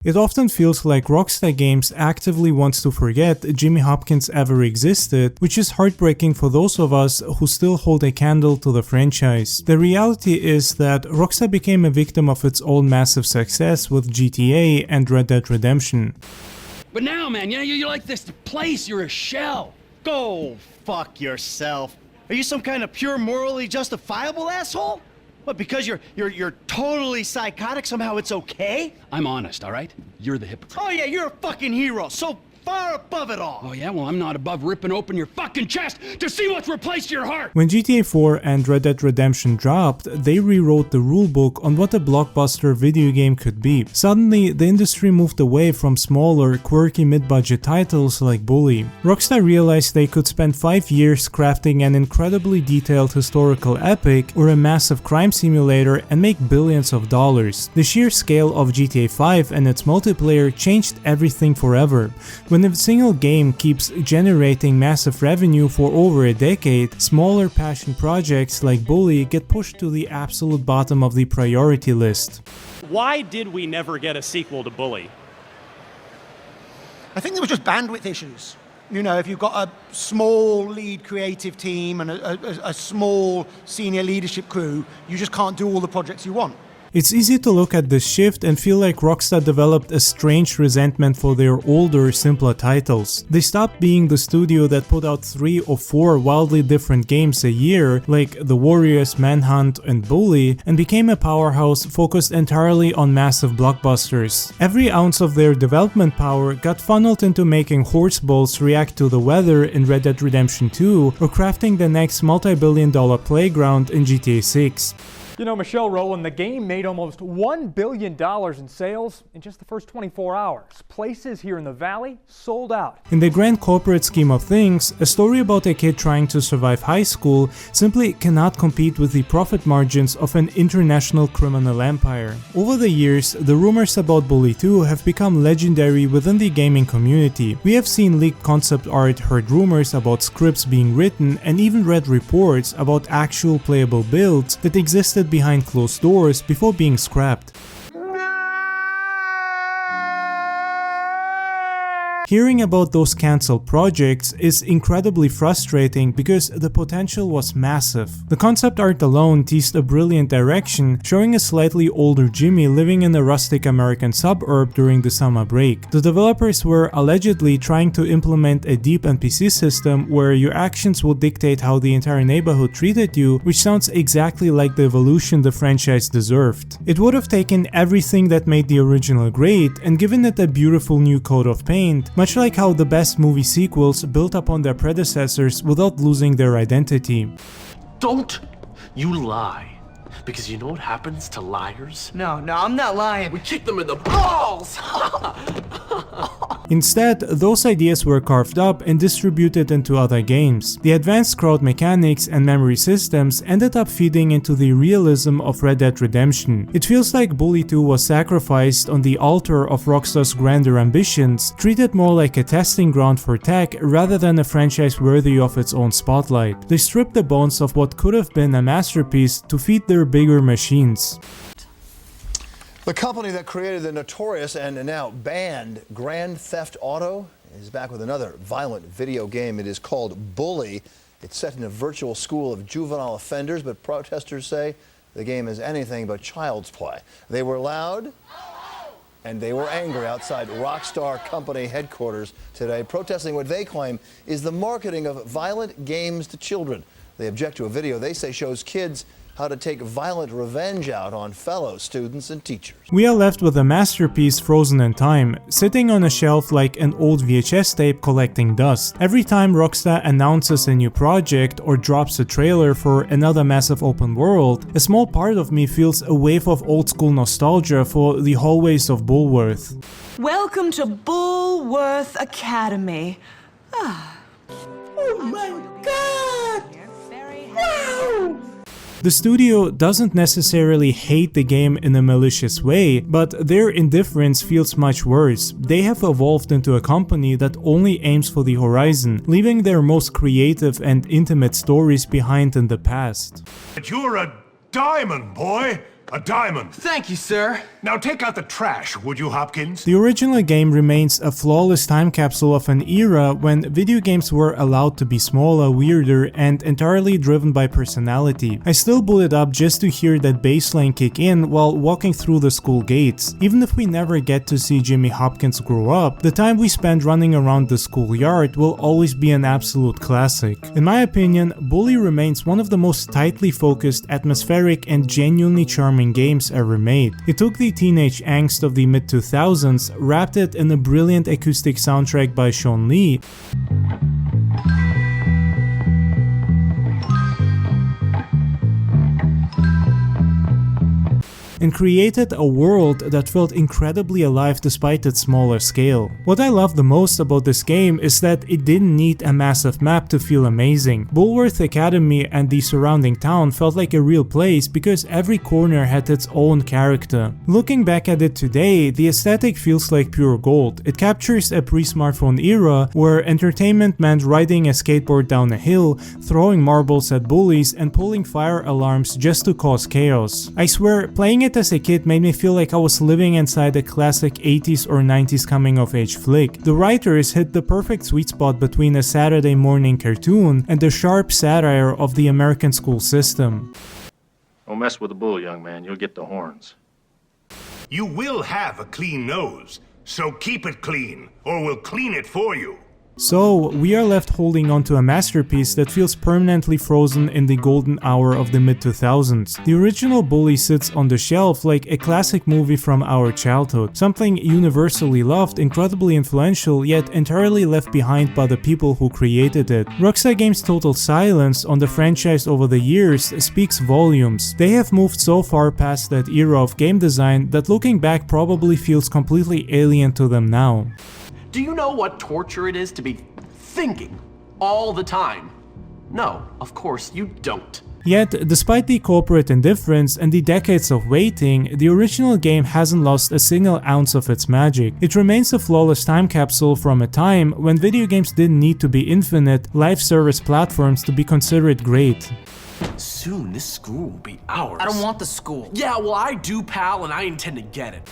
It often feels like Rockstar Games actively wants to forget Jimmy Hopkins ever existed, which is heartbreaking for those of us who still hold a candle to the franchise. The reality is that Rockstar became a victim of its own massive success with GTA and Red Dead Redemption. But now, man, you're like this place, you're a shell. Go fuck yourself. Are you some kind of pure morally justifiable asshole? What, because you're totally psychotic, somehow it's okay? I'm honest, all right? You're the hypocrite. Oh yeah, you're a fucking hero, so far above it all. Oh yeah, well I'm not above ripping open your fucking chest to see what's replaced your heart. When GTA 4 and Red Dead Redemption dropped, they rewrote the rulebook on what a blockbuster video game could be. Suddenly, the industry moved away from smaller, quirky mid-budget titles like Bully. Rockstar realized they could spend 5 years crafting an incredibly detailed historical epic or a massive crime simulator and make billions of dollars. The sheer scale of GTA 5 and its multiplayer changed everything forever. When a single game keeps generating massive revenue for over a decade, smaller passion projects like Bully get pushed to the absolute bottom of the priority list. Why did we never get a sequel to Bully? I think there was just bandwidth issues. You know, if you've got a small lead creative team and a small senior leadership crew, you just can't do all the projects you want. It's easy to look at this shift and feel like Rockstar developed a strange resentment for their older, simpler titles. They stopped being the studio that put out 3 or 4 wildly different games a year, like The Warriors, Manhunt, and Bully, and became a powerhouse focused entirely on massive blockbusters. Every ounce of their development power got funneled into making horseballs react to the weather in Red Dead Redemption 2 or crafting the next multi-billion-dollar playground in GTA 6. You know, Michelle Rowland, the game made almost $1 billion in sales in just the first 24 hours. Places here in the Valley sold out. In the grand corporate scheme of things, a story about a kid trying to survive high school simply cannot compete with the profit margins of an international criminal empire. Over the years, the rumors about Bully 2 have become legendary within the gaming community. We have seen leaked concept art, heard rumors about scripts being written, and even read reports about actual playable builds that existed behind closed doors before being scrapped. Hearing about those cancelled projects is incredibly frustrating because the potential was massive. The concept art alone teased a brilliant direction, showing a slightly older Jimmy living in a rustic American suburb during the summer break. The developers were allegedly trying to implement a deep NPC system where your actions will dictate how the entire neighborhood treated you, which sounds exactly like the evolution the franchise deserved. It would have taken everything that made the original great and given it a beautiful new coat of paint, much like how the best movie sequels built upon their predecessors without losing their identity. Don't you lie, because you know what happens to liars? No, I'm not lying. We kick them in the balls! Instead, those ideas were carved up and distributed into other games. The advanced crowd mechanics and memory systems ended up feeding into the realism of Red Dead Redemption. It feels like Bully 2 was sacrificed on the altar of Rockstar's grander ambitions, treated more like a testing ground for tech rather than a franchise worthy of its own spotlight. They stripped the bones of what could have been a masterpiece to feed their bigger machines. The company that created the notorious and now banned Grand Theft Auto is back with another violent video game. It is called Bully. It's set in a virtual school of juvenile offenders, but protesters say the game is anything but child's play. They were loud and they were angry outside Rockstar Company headquarters today, protesting what they claim is the marketing of violent games to children. They object to a video they say shows kids how to take violent revenge out on fellow students and teachers. We are left with a masterpiece frozen in time, sitting on a shelf like an old VHS tape collecting dust. Every time Rockstar announces a new project or drops a trailer for another massive open world, a small part of me feels a wave of old school nostalgia for the hallways of Bullworth. Welcome to Bullworth Academy. Ah. Oh my God! Wow! The studio doesn't necessarily hate the game in a malicious way, but their indifference feels much worse. They have evolved into a company that only aims for the horizon, leaving their most creative and intimate stories behind in the past. You're a diamond, boy! A diamond! Thank you, sir. Now take out the trash, would you, Hopkins? The original game remains a flawless time capsule of an era when video games were allowed to be smaller, weirder, and entirely driven by personality. I still boot it up just to hear that bassline kick in while walking through the school gates. Even if we never get to see Jimmy Hopkins grow up, the time we spend running around the schoolyard will always be an absolute classic. In my opinion, Bully remains one of the most tightly focused, atmospheric, and genuinely charming games ever made. It took the teenage angst of the mid-2000s, wrapped it in a brilliant acoustic soundtrack by Sean Lee, and created a world that felt incredibly alive despite its smaller scale. What I love the most about this game is that it didn't need a massive map to feel amazing. Bullworth Academy and the surrounding town felt like a real place because every corner had its own character. Looking back at it today, the aesthetic feels like pure gold. It captures a pre-smartphone era where entertainment meant riding a skateboard down a hill, throwing marbles at bullies, and pulling fire alarms just to cause chaos. I swear, playing it as a kid made me feel like I was living inside a classic 80s or 90s coming-of-age flick. The writers hit the perfect sweet spot between a Saturday morning cartoon and the sharp satire of the American school system. Don't mess with the bull, young man. You'll get the horns. You will have a clean nose, so keep it clean, or we'll clean it for you. So, we are left holding onto a masterpiece that feels permanently frozen in the golden hour of the mid-2000s. The original Bully sits on the shelf like a classic movie from our childhood, something universally loved, incredibly influential, yet entirely left behind by the people who created it. Rockstar Games' total silence on the franchise over the years speaks volumes. They have moved so far past that era of game design that looking back probably feels completely alien to them now. Do you know what torture it is to be thinking all the time? No, of course you don't. Yet, despite the corporate indifference and the decades of waiting, the original game hasn't lost a single ounce of its magic. It remains a flawless time capsule from a time when video games didn't need to be infinite, live service platforms to be considered great. Soon this school will be ours. I don't want the school. Yeah, well I do, pal, and I intend to get it.